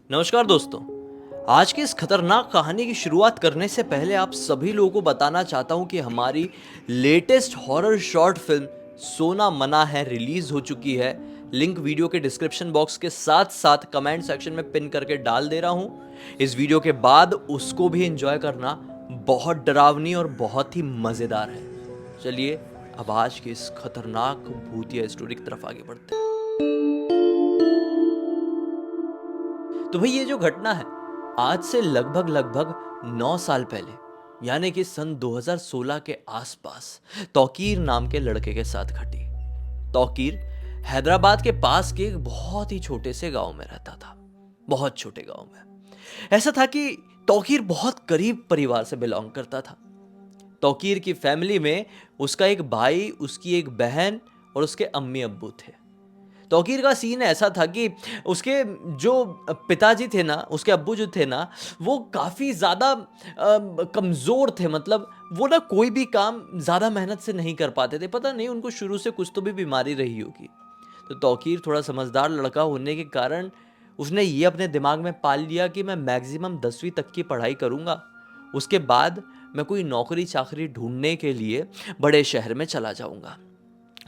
नमस्कार दोस्तों। आज की इस खतरनाक कहानी की शुरुआत करने से पहले आप सभी लोगों को बताना चाहता हूं कि हमारी लेटेस्ट हॉरर शॉर्ट फिल्म सोना मना है रिलीज हो चुकी है। लिंक वीडियो के डिस्क्रिप्शन बॉक्स के साथ साथ कमेंट सेक्शन में पिन करके डाल दे रहा हूं। इस वीडियो के बाद उसको भी एंजॉय करना। बहुत डरावनी और बहुत ही मजेदार है। चलिए अब आज की इस खतरनाक भूतिया स्टोरी की तरफ आगे बढ़ते हैं। तो भाई ये जो घटना है आज से लगभग 9 साल पहले यानी कि सन 2016 के आसपास तौकीर नाम के लड़के के साथ घटी। तौकीर हैदराबाद के पास के एक बहुत ही छोटे से गांव में रहता था। बहुत छोटे गांव में ऐसा था कि तौकीर बहुत गरीब परिवार से बिलोंग करता था। तौकीर की फैमिली में उसका एक भाई, उसकी एक बहन और उसके अम्मी अब्बू थे। तौकीर का सीन ऐसा था कि उसके जो पिताजी थे ना, उसके अब्बू जो थे ना, वो काफ़ी ज़्यादा कमज़ोर थे। मतलब वो ना कोई भी काम ज़्यादा मेहनत से नहीं कर पाते थे। पता नहीं उनको शुरू से कुछ तो भी बीमारी रही होगी। तो तौकीर थोड़ा समझदार लड़का होने के कारण उसने ये अपने दिमाग में पाल लिया कि मैं मैक्सिमम 10वीं तक की पढ़ाई करूँगा, उसके बाद मैं कोई नौकरी चाकरी ढूंढने के लिए बड़े शहर में चला जाऊँगा।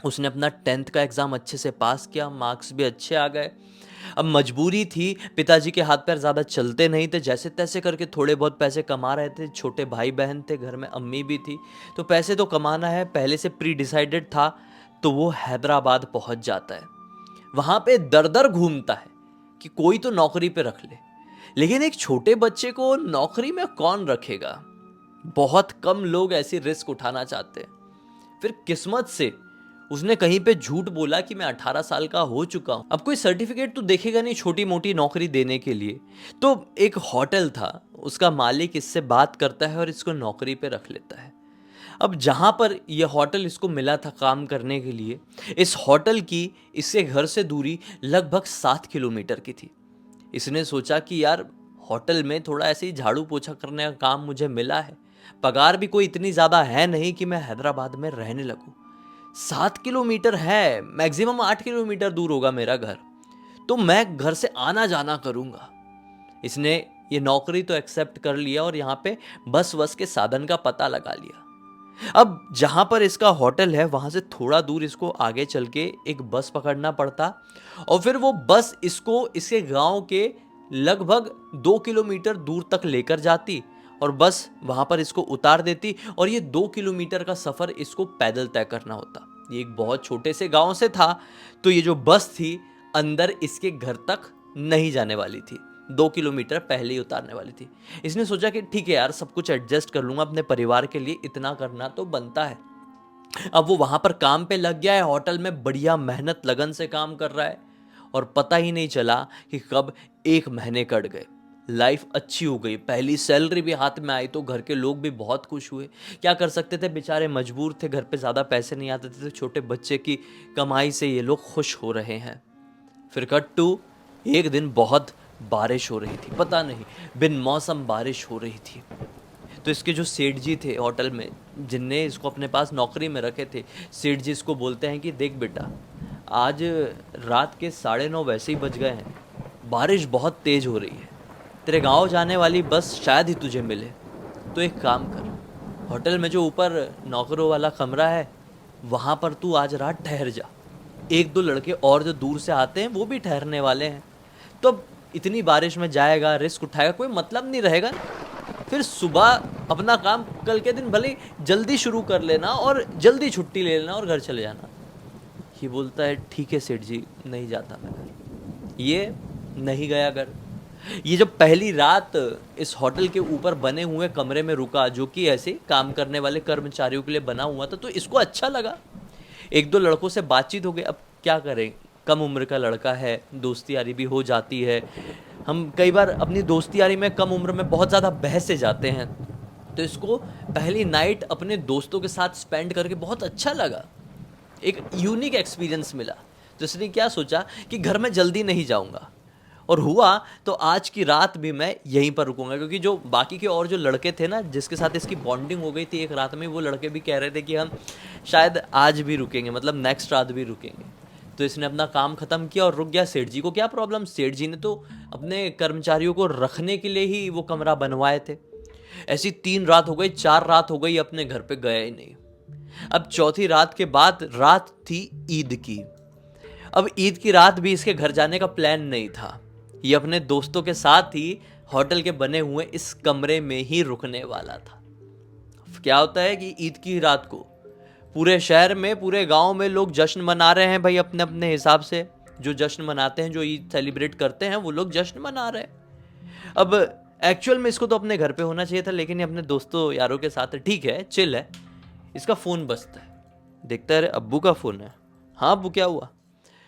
उसने अपना 10th का एग्ज़ाम अच्छे से पास किया, मार्क्स भी अच्छे आ गए। अब मजबूरी थी, पिताजी के हाथ पैर ज़्यादा चलते नहीं थे, जैसे तैसे करके थोड़े बहुत पैसे कमा रहे थे। छोटे भाई बहन थे, घर में अम्मी भी थी, तो पैसे तो कमाना है, पहले से प्री डिसाइडेड था। तो वो हैदराबाद पहुंच जाता है। वहाँ पे दर दर घूमता है कि कोई तो नौकरी पे रख ले, लेकिन एक छोटे बच्चे को नौकरी में कौन रखेगा। बहुत कम लोग ऐसी रिस्क उठाना चाहते हैं। फिर किस्मत से उसने कहीं पे झूठ बोला कि मैं 18 साल का हो चुका हूं। अब कोई सर्टिफिकेट तो देखेगा नहीं छोटी मोटी नौकरी देने के लिए। तो एक होटल था, उसका मालिक इससे बात करता है और इसको नौकरी पे रख लेता है। अब जहां पर यह होटल इसको मिला था काम करने के लिए, इस होटल की इससे घर से दूरी लगभग 7 किलोमीटर की थी। इसने सोचा कि यार होटल में थोड़ा ऐसे ही झाड़ू पोछा करने का काम मुझे मिला है, पगार भी कोई इतनी ज़्यादा है नहीं कि मैं हैदराबाद में रहने लगूं। 7 किलोमीटर है, मैक्सिमम 8 किलोमीटर दूर होगा मेरा घर, तो मैं घर से आना जाना करूंगा। इसने ये नौकरी तो एक्सेप्ट कर लिया और यहाँ पे बस वस के साधन का पता लगा लिया। अब जहां पर इसका होटल है वहां से थोड़ा दूर इसको आगे चल के एक बस पकड़ना पड़ता और फिर वो बस इसको इसके गांव के लगभग 2 किलोमीटर दूर तक लेकर जाती और बस वहां पर इसको उतार देती और ये 2 किलोमीटर का सफर इसको पैदल तय करना होता। ये एक बहुत छोटे से गांव से था, तो ये जो बस थी अंदर इसके घर तक नहीं जाने वाली थी, 2 किलोमीटर पहले ही उतारने वाली थी। इसने सोचा कि ठीक है यार, सब कुछ एडजस्ट कर लूंगा, अपने परिवार के लिए इतना करना तो बनता है। अब वो वहां पर काम पे लग गया है, होटल में बढ़िया मेहनत लगन से काम कर रहा है और पता ही नहीं चला कि कब 1 महीने कट गए। लाइफ अच्छी हो गई, पहली सैलरी भी हाथ में आई तो घर के लोग भी बहुत खुश हुए। क्या कर सकते थे, बेचारे मजबूर थे, घर पे ज़्यादा पैसे नहीं आते थे, तो छोटे बच्चे की कमाई से ये लोग खुश हो रहे हैं। फिर कट टू एक दिन बहुत बारिश हो रही थी, पता नहीं बिन मौसम बारिश हो रही थी। तो इसके जो सेठ जी थे होटल में, जिनने इसको अपने पास नौकरी में रखे थे, सेठ जी इसको बोलते हैं कि देख बेटा, आज रात के 9:30 वैसे ही बज गए हैं, बारिश बहुत तेज़ हो रही है, तेरे गांव जाने वाली बस शायद ही तुझे मिले। तो एक काम कर, होटल में जो ऊपर नौकरों वाला कमरा है वहाँ पर तू आज रात ठहर जा। एक दो लड़के और जो दूर से आते हैं वो भी ठहरने वाले हैं, तो अब इतनी बारिश में जाएगा, रिस्क उठाएगा, कोई मतलब नहीं रहेगा ना। फिर सुबह अपना काम कल के दिन भले ही जल्दी शुरू कर लेना और जल्दी छुट्टी ले लेना और घर चले जाना। ये बोलता है ठीक है सेठ जी, नहीं जाता मैं घर। ये नहीं गया घर। ये जब पहली रात इस होटल के ऊपर बने हुए कमरे में रुका, जो कि ऐसे काम करने वाले कर्मचारियों के लिए बना हुआ था, तो इसको अच्छा लगा। एक दो लड़कों से बातचीत हो गई। अब क्या करें, कम उम्र का लड़का है, दोस्ती यारी भी हो जाती है। हम कई बार अपनी दोस्ती यारी में कम उम्र में बहुत ज़्यादा बहस से जाते हैं, तो इसको पहली नाइट अपने दोस्तों के साथ स्पेंड करके बहुत अच्छा लगा, एक यूनिक एक्सपीरियंस मिला। तो इसने क्या सोचा कि घर में जल्दी नहीं जाऊंगा, और हुआ तो आज की रात भी मैं यहीं पर रुकूंगा, क्योंकि जो बाकी के और जो लड़के थे ना जिसके साथ इसकी बॉन्डिंग हो गई थी एक रात में, वो लड़के भी कह रहे थे कि हम शायद आज भी रुकेंगे, मतलब नेक्स्ट रात भी रुकेंगे। तो इसने अपना काम खत्म किया और रुक गया। सेठ जी को क्या प्रॉब्लम, सेठ जी ने तो अपने कर्मचारियों को रखने के लिए ही वो कमरा बनवाए थे। ऐसी 3 रात हो गई, 4 रात हो गई, अपने घर पे गया ही नहीं। अब चौथी रात के बाद रात थी ईद की। अब ईद की रात भी इसके घर जाने का प्लान नहीं था। ये अपने दोस्तों के साथ ही होटल के बने हुए इस कमरे में ही रुकने वाला था। क्या होता है कि ईद की रात को पूरे शहर में, पूरे गांव में लोग जश्न मना रहे हैं भाई, अपने अपने हिसाब से। जो जश्न मनाते हैं, जो ईद सेलिब्रेट करते हैं, वो लोग जश्न मना रहे हैं। अब एक्चुअल में इसको तो अपने घर पे होना चाहिए था, लेकिन ये अपने दोस्तों यारों के साथ है, ठीक है, चिल है। इसका फोन बजता है, देखता है अब्बू का फोन है। हाँ अब्बू, क्या हुआ?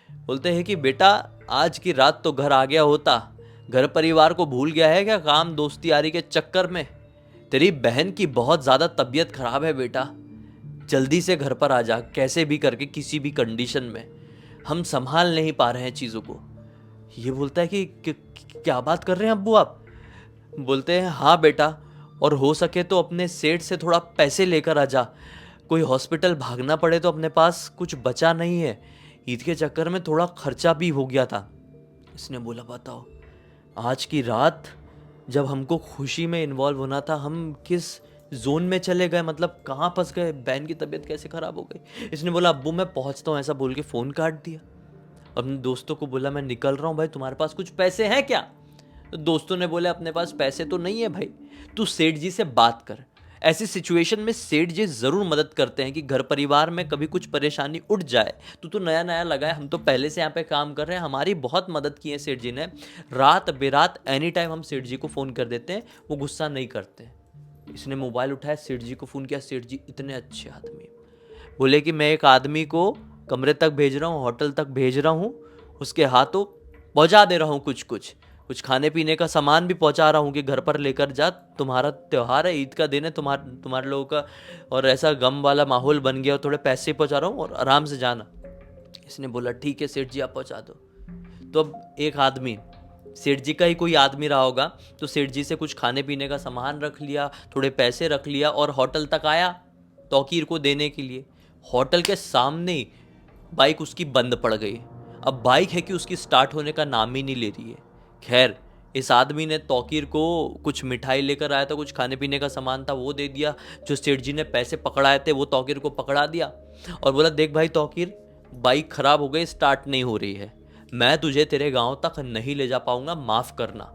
बोलते हैं कि बेटा आज की रात तो घर आ गया होता, घर परिवार को भूल गया है क्या काम दोस्ती यारी के चक्कर में? तेरी बहन की बहुत ज्यादा तबीयत खराब है बेटा, जल्दी से घर पर आ जा, कैसे भी करके, किसी भी कंडीशन में। हम संभाल नहीं पा रहे हैं चीजों को। ये बोलता है कि क्या बात कर रहे हैं अब्बू आप? बोलते हैं हाँ बेटा, और हो सके तो अपने सेठ से थोड़ा पैसे लेकर आ जा, कोई हॉस्पिटल भागना पड़े तो अपने पास कुछ बचा नहीं है, ईद के चक्कर में थोड़ा खर्चा भी हो गया था। इसने बोला बताओ, आज की रात जब हमको खुशी में इन्वॉल्व होना था, हम किस जोन में चले गए, मतलब कहाँ फंस गए, बहन की तबीयत कैसे खराब हो गई। इसने बोला अब्बू मैं पहुंचता हूँ, ऐसा बोल के फ़ोन काट दिया। अपने दोस्तों को बोला मैं निकल रहा हूँ भाई, तुम्हारे पास कुछ पैसे हैं क्या? तो दोस्तों ने बोले अपने पास पैसे तो नहीं है भाई, तू सेठ जी से बात कर। ऐसी सिचुएशन में सेठ जी जरूर मदद करते हैं कि घर परिवार में कभी कुछ परेशानी उठ जाए। तू तो नया नया लगा है, हम तो पहले से यहाँ पे काम कर रहे हैं, हमारी बहुत मदद की है सेठ जी ने। रात बेरात एनी टाइम हम सेठ जी को फ़ोन कर देते हैं, वो गुस्सा नहीं करते। इसने मोबाइल उठाया, सेठ जी को फ़ोन किया। सेठ जी इतने अच्छे आदमी, बोले कि मैं एक आदमी को कमरे तक भेज रहा हूँ, होटल तक भेज रहा हूँ, उसके हाथों पहुँचा दे रहा हूँ, कुछ खाने पीने का सामान भी पहुंचा रहा हूँ कि घर पर लेकर जा, तुम्हारा त्यौहार है, ईद का दिन है, तुम्हारे लोगों का, और ऐसा गम वाला माहौल बन गया, थोड़े पैसे पहुंचा रहा हूँ और आराम से जाना। इसने बोला ठीक है सेठ जी आप पहुंचा दो। तो अब एक आदमी, सेठ जी का ही कोई आदमी रहा होगा, तो सेठ जी से कुछ खाने पीने का सामान रख लिया, थोड़े पैसे रख लिया और होटल तक आया तौकीर को देने के लिए। होटल के सामने ही बाइक उसकी बंद पड़ गई। अब बाइक है कि उसकी स्टार्ट होने का नाम ही नहीं ले रही है। खैर इस आदमी ने तौकीर को कुछ मिठाई लेकर आया था, कुछ खाने पीने का सामान था, वो दे दिया। जो सेठ जी ने पैसे पकड़ाए थे वो तौकीर को पकड़ा दिया और बोला देख भाई तौकीर, बाइक खराब हो गई, स्टार्ट नहीं हो रही है, मैं तुझे तेरे गांव तक नहीं ले जा पाऊंगा, माफ़ करना।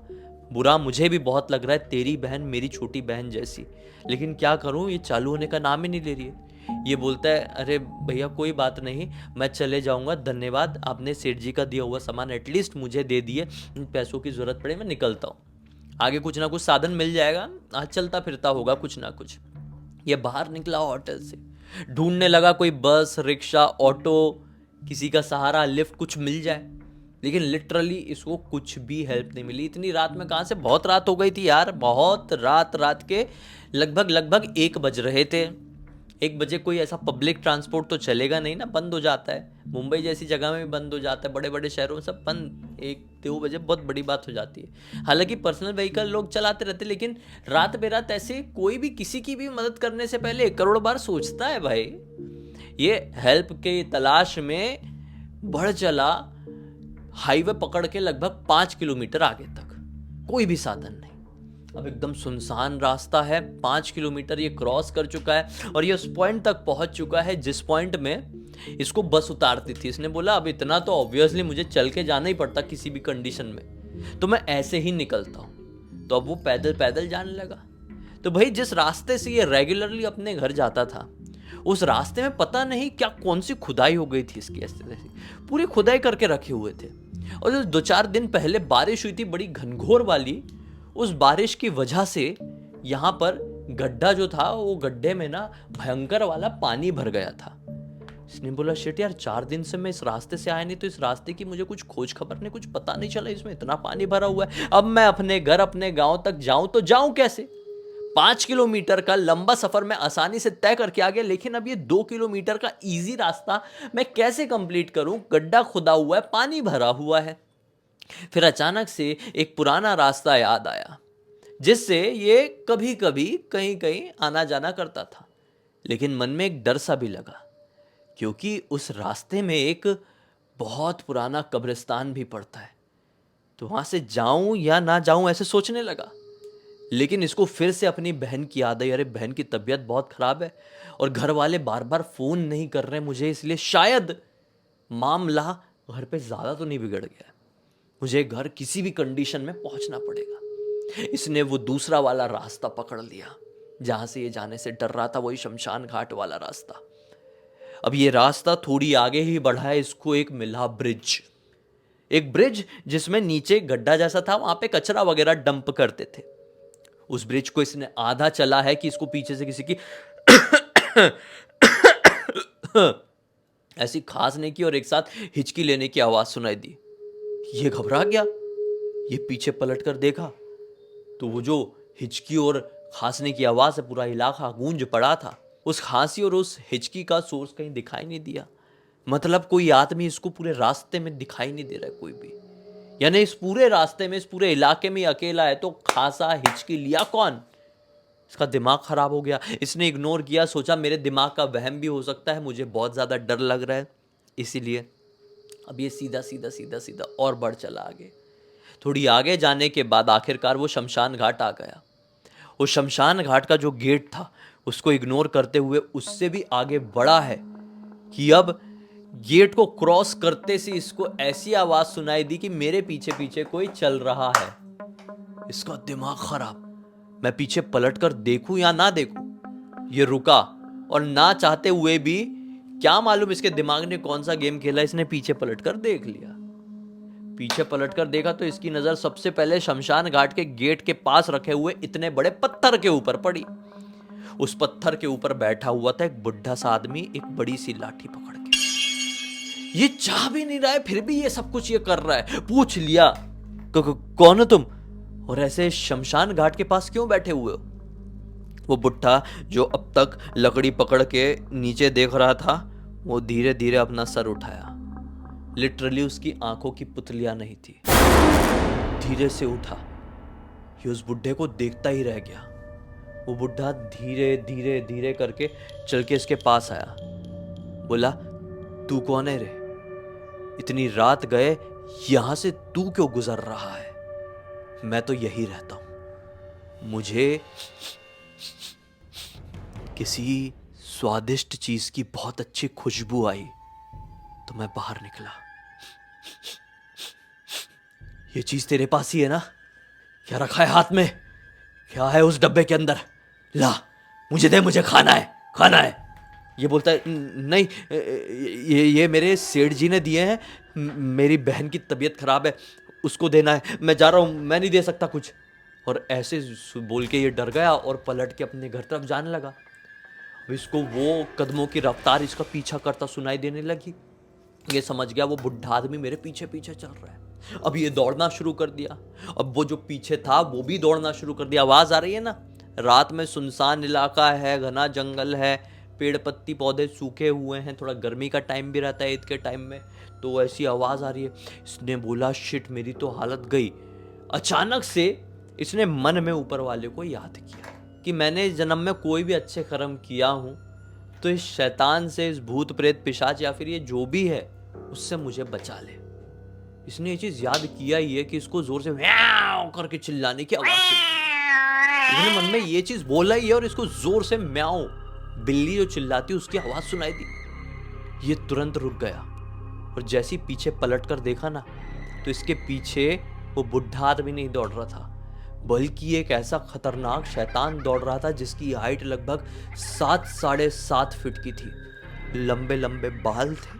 बुरा मुझे भी बहुत लग रहा है, तेरी बहन मेरी छोटी बहन जैसी, लेकिन क्या करूं, ये चालू होने का नाम ही नहीं ले रही है। ये बोलता है अरे भैया कोई बात नहीं, मैं चले जाऊंगा, धन्यवाद, आपने सेठ जी का दिया हुआ सामान एटलीस्ट मुझे दे दिए, पैसों की ज़रूरत पड़े मैं निकलता हूँ, आगे कुछ ना कुछ साधन मिल जाएगा, आज चलता फिरता होगा कुछ ना कुछ। ये बाहर निकला होटल से, ढूंढने लगा कोई बस, रिक्शा, ऑटो, किसी का सहारा, लिफ्ट कुछ मिल जाए, लेकिन लिटरली इसको कुछ भी हेल्प नहीं मिली। इतनी रात में कहाँ से, बहुत रात हो गई थी यार, बहुत रात के लगभग 1 बज रहे थे। 1 बजे कोई ऐसा पब्लिक ट्रांसपोर्ट तो चलेगा नहीं ना, बंद हो जाता है, मुंबई जैसी जगह में भी बंद हो जाता है, बड़े बड़े शहरों में सब बंद। 1-2 बजे बहुत बड़ी बात हो जाती है। हालांकि पर्सनल व्हीकल लोग चलाते रहते, लेकिन रात बेरात ऐसे कोई भी किसी की भी मदद करने से पहले 1 करोड़ बार सोचता है भाई। ये हेल्प के तलाश में बढ़ चला, हाईवे पकड़ के लगभग 5 किलोमीटर आगे तक, कोई भी साधन नहीं। अब एकदम सुनसान रास्ता है, 5 किलोमीटर ये क्रॉस कर चुका है और ये उस पॉइंट तक पहुंच चुका है जिस पॉइंट में इसको बस उतारती थी। इसने बोला अब इतना तो ऑब्वियसली मुझे चल के जाना ही पड़ता किसी भी कंडीशन में, तो मैं ऐसे ही निकलता हूँ। तो अब वो पैदल पैदल जाने लगा। तो भाई जिस रास्ते से ये रेगुलरली अपने घर जाता था, उस रास्ते में पता नहीं क्या कौन सी खुदाई हो गई थी इसकी, ऐसे पूरी खुदाई करके रखे हुए थे। और जो 2-4 दिन पहले बारिश हुई थी बड़ी घनघोर वाली, उस बारिश की वजह से यहाँ पर गड्ढा जो था, वो गड्ढे में ना भयंकर वाला पानी भर गया था। इसने बोला शिट यार, 4 दिन से मैं इस रास्ते से आया नहीं, तो इस रास्ते की मुझे कुछ खोज खबर नहीं, कुछ पता नहीं चला, इसमें इतना पानी भरा हुआ है। अब मैं अपने घर, अपने गांव तक जाऊं तो जाऊं कैसे? 5 किलोमीटर का लंबा सफर मैं आसानी से तय करके आ गया, लेकिन अब ये 2 किलोमीटर का इजी रास्ता मैं कैसे कंप्लीट करूं? गड्ढा खुदा हुआ है, पानी भरा हुआ है। फिर अचानक से एक पुराना रास्ता याद आया, जिससे ये कभी कभी कहीं कहीं आना जाना करता था, लेकिन मन में एक डर सा भी लगा, क्योंकि उस रास्ते में एक बहुत पुराना कब्रिस्तान भी पड़ता है। तो वहां से जाऊं या ना जाऊं ऐसे सोचने लगा। लेकिन इसको फिर से अपनी बहन की याद आई, अरे बहन की तबीयत बहुत खराब है और घर वाले बार बार फोन नहीं कर रहे मुझे, इसलिए शायद मामला घर पे ज्यादा तो नहीं बिगड़ गया, मुझे घर किसी भी कंडीशन में पहुंचना पड़ेगा। इसने वो दूसरा वाला रास्ता पकड़ लिया जहां से ये जाने से डर रहा था, वही शमशान घाट वाला रास्ता। अब ये रास्ता थोड़ी आगे ही बढ़ा है, इसको एक मिला ब्रिज, एक ब्रिज जिसमें नीचे गड्ढा जैसा था, वहां पे कचरा वगैरह डंप करते थे। उस ब्रिज को इसने आधा चला है कि इसको पीछे से किसी की ऐसी खांसने की और एक साथ हिचकी लेने की आवाज सुनाई दी। ये घबरा गया, ये पीछे पलट कर देखा तो वो जो हिचकी और खांसने की आवाज है पूरा इलाका गूंज पड़ा था। उस खांसी और उस हिचकी का सोर्स कहीं दिखाई नहीं दिया, मतलब कोई आदमी इसको पूरे रास्ते में दिखाई नहीं दे रहा है कोई भी, यानी इस पूरे रास्ते में इस पूरे इलाके में अकेला है, तो खांसा हिचकी लिया कौन? इसका दिमाग खराब हो गया, इसने इग्नोर किया, सोचा मेरे दिमाग का वहम भी हो सकता है, मुझे बहुत ज़्यादा डर लग रहा है, इसीलिए अब ये सीधा सीधा सीधा सीधा और बढ़ चला आगे। थोड़ी आगे जाने के बाद आखिरकार वो शमशान घाट आ गया। उस शमशान घाट का जो गेट था उसको इग्नोर करते हुए उससे भी आगे बढ़ा है कि अब गेट को क्रॉस करते से इसको ऐसी आवाज सुनाई दी कि मेरे पीछे पीछे कोई चल रहा है। इसका दिमाग खराब, मैं पीछे पलट कर देखूं या ना देखूं। ये रुका और ना चाहते हुए भी, क्या मालूम इसके दिमाग ने कौन सा गेम खेला, इसने पीछे पलट कर देख लिया। पीछे पलट कर देखा तो इसकी नजर सबसे पहले शमशान घाट के गेट के पास रखे हुए इतने बड़े पत्थर के ऊपर पड़ी। उस पत्थर के ऊपर बैठा हुआ था एक बुढ़ा सा आदमी, एक बड़ी सी लाठी पकड़ के। ये चाह भी नहीं रहा है फिर भी ये सब कुछ ये कर रहा है। पूछ लिया कौन हो तुम, और ऐसे शमशान घाट के पास क्यों बैठे हुए हो? वो बुढ़ा जो अब तक लकड़ी पकड़ के नीचे देख रहा था, वो धीरे धीरे अपना सर उठाया। लिटरली उसकी आंखों की पुतलियां नहीं थी। धीरे से उठा, ये उस बुढ़े को देखता ही रह गया। वो बुढ़ा धीरे धीरे धीरे करके चल के इसके पास आया, बोला तू कौन है रे? इतनी रात गए यहां से तू क्यों गुजर रहा है? मैं तो यही रहता हूं, मुझे किसी स्वादिष्ट चीज की बहुत अच्छी खुशबू आई तो मैं बाहर निकला। ये चीज तेरे पास ही है ना? क्या रखा है हाथ में? क्या है उस डब्बे के अंदर? ला मुझे दे, मुझे खाना है, खाना है। ये बोलता है नहीं, ये मेरे सेठ जी ने दिए हैं, मेरी बहन की तबीयत खराब है, उसको देना है, मैं जा रहा हूँ, मैं नहीं दे सकता कुछ। और ऐसे बोल के ये डर गया और पलट के अपने घर तरफ जाने लगा। इसको वो कदमों की रफ्तार इसका पीछा करता सुनाई देने लगी। ये समझ गया वो बुढ़ा आदमी मेरे पीछे पीछे चल रहा है। अब ये दौड़ना शुरू कर दिया। अब वो जो पीछे था वो भी दौड़ना शुरू कर दिया। आवाज आ रही है ना, रात में सुनसान इलाका है, घना जंगल है, पेड़ पत्ती पौधे सूखे हुए हैं, थोड़ा गर्मी का टाइम भी रहता है ईद के टाइम में, तो ऐसी आवाज आ रही है। इसने बोला शिट, मेरी तो हालत गई। अचानक से इसने मन में ऊपर वाले को याद किया कि मैंने इस जन्म में कोई भी अच्छे कर्म किया हूं तो इस शैतान से, इस भूत प्रेत पिशाच या फिर ये जो भी है उससे मुझे बचा ले। इसने ये चीज याद किया ही है कि इसको जोर से म्याऊं करके चिल्लाने की आवाज सुनी। इसने मन में ये चीज बोला ही है और इसको जोर से म्याऊं, बिल्ली जो चिल्लाती उसकी आवाज सुनाई दी। ये तुरंत रुक गया और जैसे ही पीछे पलट कर देखा ना, तो इसके पीछे वो बुढ़ा आदमी नहीं दौड़ रहा था, बल्कि एक ऐसा खतरनाक शैतान दौड़ रहा था जिसकी हाइट लगभग 7-7.5 फीट की थी। लंबे लंबे बाल थे,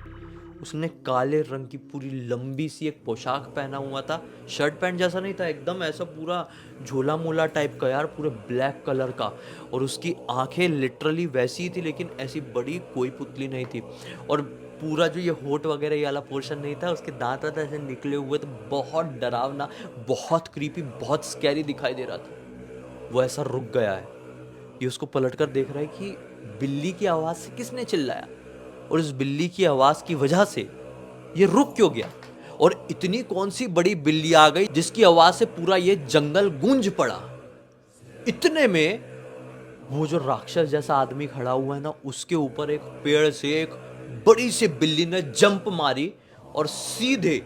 उसने काले रंग की पूरी लंबी सी एक पोशाक पहना हुआ था। शर्ट पैंट जैसा नहीं था, एकदम ऐसा पूरा झोला मोला टाइप का यार, पूरे ब्लैक कलर का। और उसकी आंखें लिटरली वैसी ही थी, लेकिन ऐसी बड़ी कोई पुतली नहीं थी। और पूरा जो ये होठ वगैरह ये वाला पोर्शन नहीं था, उसके दांत वांत ऐसे निकले हुए थे। बहुत डरावना, बहुत क्रीपी, बहुत स्कैरी दिखाई दे रहा था। वो ऐसा रुक गया है, ये उसको पलट कर देख रहा है कि बिल्ली की आवाज से किसने चिल्लाया, और इस बिल्ली की आवाज की वजह से ये रुक क्यों गया, और इतनी कौन सी बड़ी बिल्ली आ गई जिसकी आवाज से पूरा ये जंगल गूंज पड़ा। इतने में वो जो राक्षस जैसा आदमी खड़ा हुआ है ना, उसके ऊपर एक पेड़ से एक बड़ी सी बिल्ली ने जंप मारी और सीधे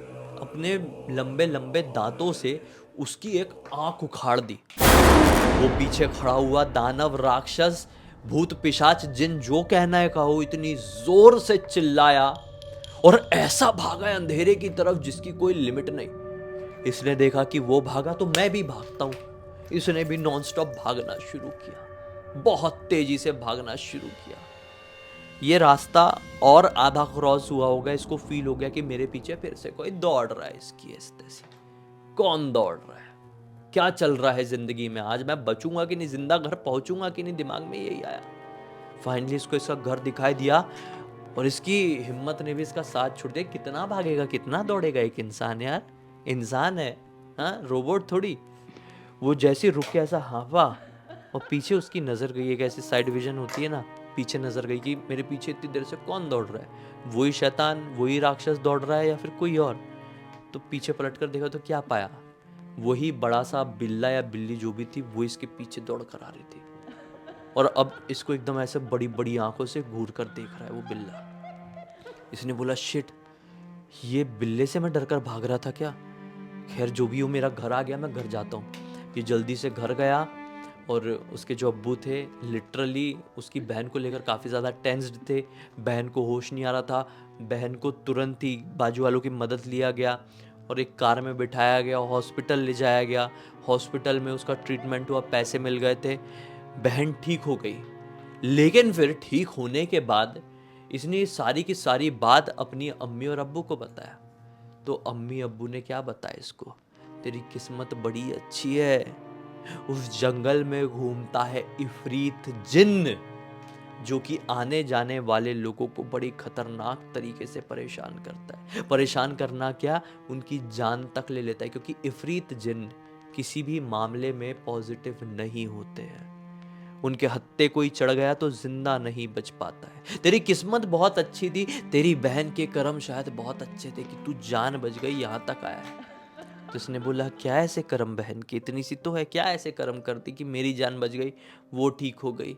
अपने लंबे लंबे दांतों से उसकी एक आंख उखाड़ दी। वो पीछे खड़ा हुआ दानव, राक्षस, भूत, पिशाच, जिन जो कहना है कहो, इतनी जोर से चिल्लाया और ऐसा भागा अंधेरे की तरफ जिसकी कोई लिमिट नहीं। इसने देखा कि वो भागा तो मैं भी भागता हूं। इसने भी नॉनस्टॉप भागना शुरू किया, बहुत तेजी से भागना शुरू किया। ये रास्ता और आधा क्रॉस हुआ होगा, इसको फील हो गया कि मेरे पीछे फिर से कोई दौड़ रहा है इसकी ऐसे से। कौन दौड़ रहा है, क्या चल रहा है जिंदगी में, आज मैं बचूंगा कि नहीं, जिंदा घर पहुंचूंगा कि नहीं, दिमाग में यही आया। फाइनली इसको इसका घर दिखाई दिया और इसकी हिम्मत ने भी इसका साथ छोड़ दिया। कितना भागेगा, कितना दौड़ेगा एक इंसान, यार इंसान है, हाँ रोबोट थोड़ी। वो जैसे रुक के ऐसा हाँफा और पीछे उसकी नजर गई, एक ऐसी साइड विजन होती है ना, पीछे नजर गई कि मेरे पीछे इतनी देर से कौन दौड़ रहा है, वही शैतान, वही राक्षस दौड़ रहा है या फिर कोई और। तो पीछे पलट कर देखा तो क्या पाया, वही बड़ा सा बिल्ला या बिल्ली जो भी थी वो इसके पीछे दौड़ कर आ रही थी। और अब इसको एकदम ऐसे बड़ी बड़ी आंखों से घूर कर देख रहा है वो बिल्ला। इसने बोला शिट, ये बिल्ले से मैं डर कर भाग रहा था क्या। खैर जो भी हो, मेरा घर आ गया, मैं घर जाता हूँ। ये जल्दी से घर गया और उसके जो अब्बू थे लिटरली उसकी बहन को लेकर काफ़ी ज़्यादा टेंस्ड थे। बहन को होश नहीं आ रहा था। बहन को तुरंत ही बाजू वालों की मदद लिया गया और एक कार में बिठाया गया, हॉस्पिटल ले जाया गया। हॉस्पिटल में उसका ट्रीटमेंट हुआ, पैसे मिल गए थे, बहन ठीक हो गई। लेकिन फिर ठीक होने के बाद इसने सारी की सारी बात अपनी अम्मी और अब्बू को बताया। तो अम्मी अब्बू ने क्या बताया इसको, तेरी किस्मत बड़ी अच्छी है, उस जंगल में घूमता है इफरीत जिन्न, जो कि आने जाने वाले लोगों को बड़ी खतरनाक तरीके से परेशान करता है। परेशान करना क्या, उनकी जान तक ले लेता है, क्योंकि इफरीत जिन्न किसी भी मामले में पॉजिटिव नहीं होते हैं। उनके हत्थे कोई चढ़ गया तो जिंदा नहीं बच पाता है। तेरी किस्मत बहुत अच्छी थी, तेरी बहन के कर्म शायद बहुत अच्छे थे कि तू जान बच गई, यहाँ तक आया है। तो उसने बोला क्या ऐसे कर्म बहन की, इतनी सी तो है, क्या ऐसे कर्म करती कि मेरी जान बच गई, वो ठीक हो गई।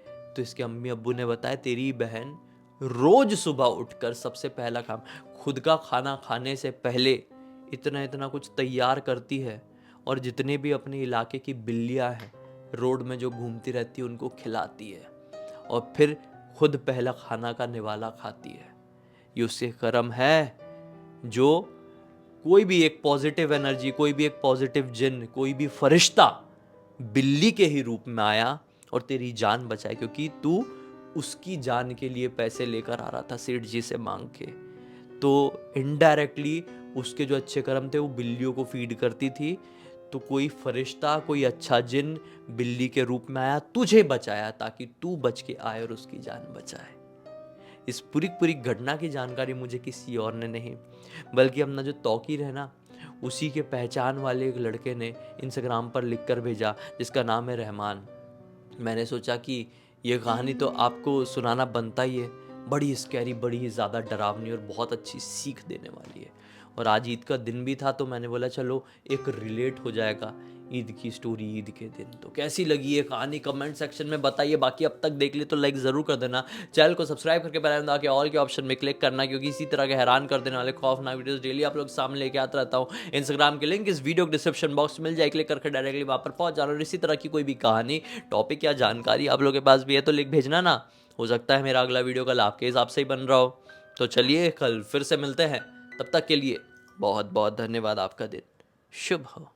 तो इसके अम्मी अब्बू ने बताया तेरी बहन रोज सुबह उठकर सबसे पहला काम, खुद का खाना खाने से पहले इतना इतना कुछ तैयार करती है और जितने भी अपने इलाके की बिल्लियां हैं रोड में जो घूमती रहती है उनको खिलाती है और फिर खुद पहला खाना का निवाला खाती है। ये उससे कर्म है जो कोई भी एक पॉजिटिव एनर्जी, कोई भी एक पॉजिटिव जिन, कोई भी फरिश्ता बिल्ली के ही रूप में आया और तेरी जान बचाए, क्योंकि तू उसकी जान के लिए पैसे लेकर आ रहा था सेठ जी से मांग के। तो इनडायरेक्टली उसके जो अच्छे कर्म थे वो बिल्लियों को फीड करती थी। तो कोई फरिश्ता, कोई अच्छा जिन बिल्ली के रूप में आया, तुझे बचाया ताकि तू बच के आए और उसकी जान बचाए। इस पूरी पूरी घटना की जानकारी मुझे किसी और ने नहीं, बल्कि अपना जो तौकीर है ना, उसी के पहचान वाले एक लड़के ने इंस्टाग्राम पर लिख कर भेजा, जिसका नाम है रहमान। मैंने सोचा कि ये कहानी तो आपको सुनाना बनता ही है, बड़ी स्कैरी, बड़ी ही ज़्यादा डरावनी और बहुत अच्छी सीख देने वाली है। और आज ईद का दिन भी था तो मैंने बोला चलो एक रिलेट हो जाएगा ईद की स्टोरी ईद के दिन। तो कैसी लगी ये कहानी कमेंट सेक्शन में बताइए। बाकी अब तक देख ली तो लाइक ज़रूर कर देना, चैनल को सब्सक्राइब करके बेल आइकन दबा के ऑल के ऑप्शन में क्लिक करना, क्योंकि इसी तरह के हैरान कर देने वाले खौफनाक वीडियोस डेली आप लोग सामने लेके आता रहता हूँ। इंस्टाग्राम के लिंक इस वीडियो के डिस्क्रिप्शन बॉक्स में मिल जाए, क्लिक करके डायरेक्टली वहाँ पर पहुँच जाना। और इसी तरह की कोई भी कहानी, टॉपिक या जानकारी आप लोगों के पास भी है तो लिख भेजना ना, हो सकता है मेरा अगला वीडियो कल आपके हिसाब से ही बन रहा हो। तो चलिए कल फिर से मिलते हैं, तब तक के लिए बहुत बहुत धन्यवाद। आपका दिन शुभ हो।